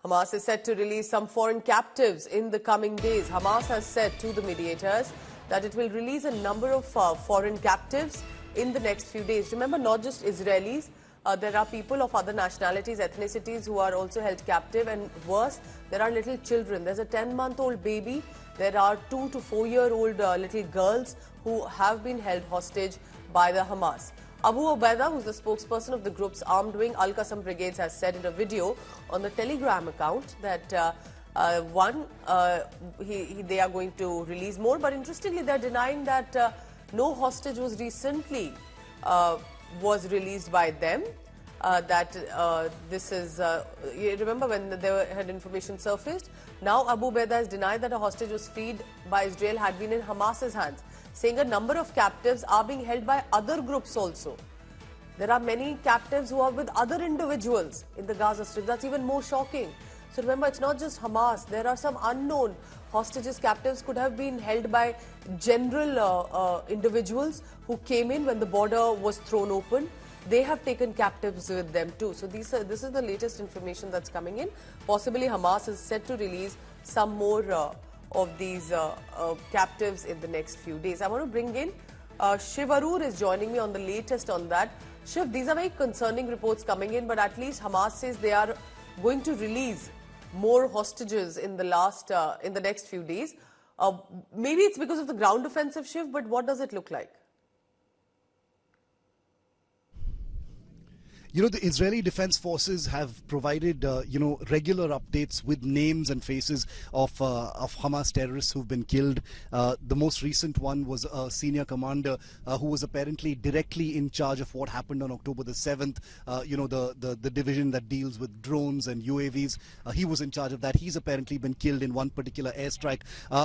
Hamas is set to release some foreign captives in the coming days. Hamas has said to the mediators that it will release a number of foreign captives in the next few days. Remember, not just Israelis, there are people of other nationalities, ethnicities who are also held captive, and worse, there are little children. There's a 10-month-old baby. There are 2 to 4-year-old little girls who have been held hostage by the Hamas. Abu Ubaidah, who's the spokesperson of the group's armed wing, Al-Qassam Brigades, has said in a video on the Telegram account that they are going to release more. But interestingly, they're denying that no hostage was recently released by them. This is, you remember when there had information surfaced? Now Abu Ubaidah has denied that a hostage was freed by Israel had been in Hamas's hands, saying a number of captives are being held by other groups also. There are many captives who are with other individuals in the Gaza Strip. That's even more shocking. So remember, it's not just Hamas. There are some unknown hostages. Captives could have been held by general individuals who came in when the border was thrown open. They have taken captives with them too. So this is the latest information that's coming in. Possibly Hamas is set to release some more of these captives in the next few days. I want to bring in Shiv Arur is joining me on the latest on that. Shiv, these are very concerning reports coming in, but at least Hamas says they are going to release more hostages in the next few days. Maybe it's because of the ground offensive, Shiv, but what does it look like? You know, the Israeli Defense Forces have provided, regular updates with names and faces of Hamas terrorists who've been killed. The most recent one was a senior commander who was apparently directly in charge of what happened on October the 7th. The division that deals with drones and UAVs. He was in charge of that. He's apparently been killed in one particular airstrike.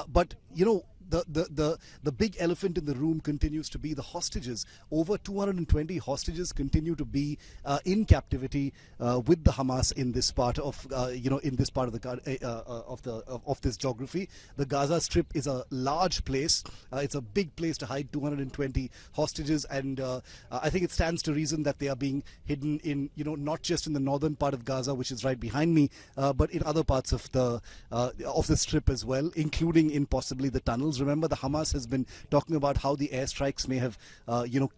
But, you know, the big elephant in the room continues to be the hostages. Over 220 hostages continue to be in captivity with the Hamas in this part of of this geography. The Gaza Strip is a large place. It's a big place to hide 220 hostages, and I think it stands to reason that they are being hidden in, not just in the northern part of Gaza, which is right behind me, but in other parts of the strip as well, including in possibly the tunnels. Remember, the Hamas has been talking about how the airstrikes may have,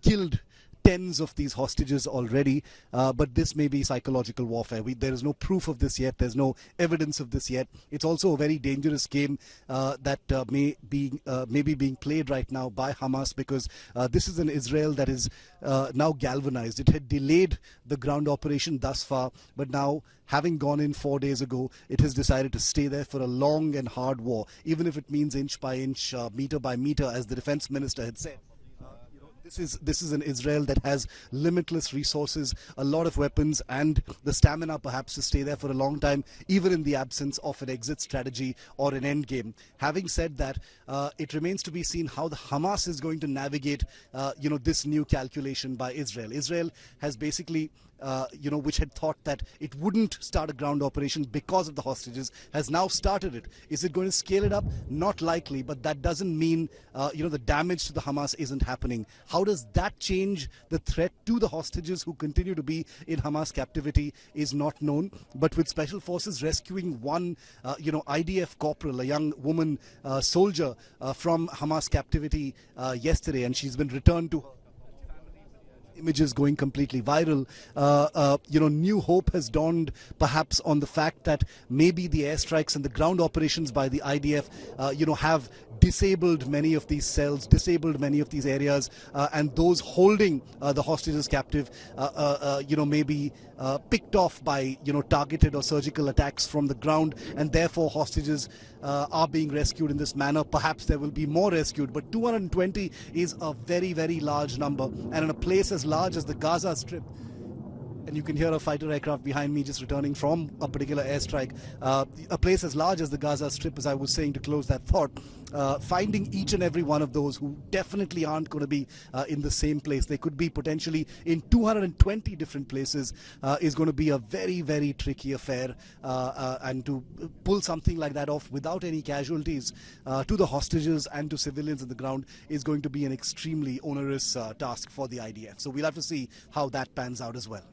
killed tens of these hostages already, but this may be psychological warfare. There is no proof of this yet. There's no evidence of this yet. It's also a very dangerous game that may be being played right now by Hamas, because this is an Israel that is now galvanized. It had delayed the ground operation thus far, but now, having gone in 4 days ago, it has decided to stay there for a long and hard war, even if it means inch by inch, meter by meter, as the defense minister had said. This is an Israel that has limitless resources, a lot of weapons, and the stamina perhaps to stay there for a long time, even in the absence of an exit strategy or an end game. Having said that, it remains to be seen how the Hamas is going to navigate, this new calculation by Israel. Israel has basically, which had thought that it wouldn't start a ground operation because of the hostages, has now started it. Is it going to scale it up? Not likely, but that doesn't mean, the damage to the Hamas isn't happening. How does that change the threat to the hostages who continue to be in Hamas captivity is not known. But with special forces rescuing one, IDF corporal, a young woman soldier from Hamas captivity yesterday, and she's been returned to her. Images going completely viral. New hope has dawned perhaps on the fact that maybe the airstrikes and the ground operations by the IDF, have disabled many of these cells, disabled many of these areas, and those holding the hostages captive, may be picked off by, targeted or surgical attacks from the ground, and therefore hostages are being rescued in this manner. Perhaps there will be more rescued, but 220 is a very, very large number, and in a place as large as the Gaza Strip, and you can hear a fighter aircraft behind me just returning from a particular airstrike. A place as large as the Gaza Strip, as I was saying to close that thought, finding each and every one of those who definitely aren't going to be in the same place, they could be potentially in 220 different places, is going to be a very, very tricky affair. And to pull something like that off without any casualties to the hostages and to civilians on the ground is going to be an extremely onerous task for the IDF. So we'll have to see how that pans out as well.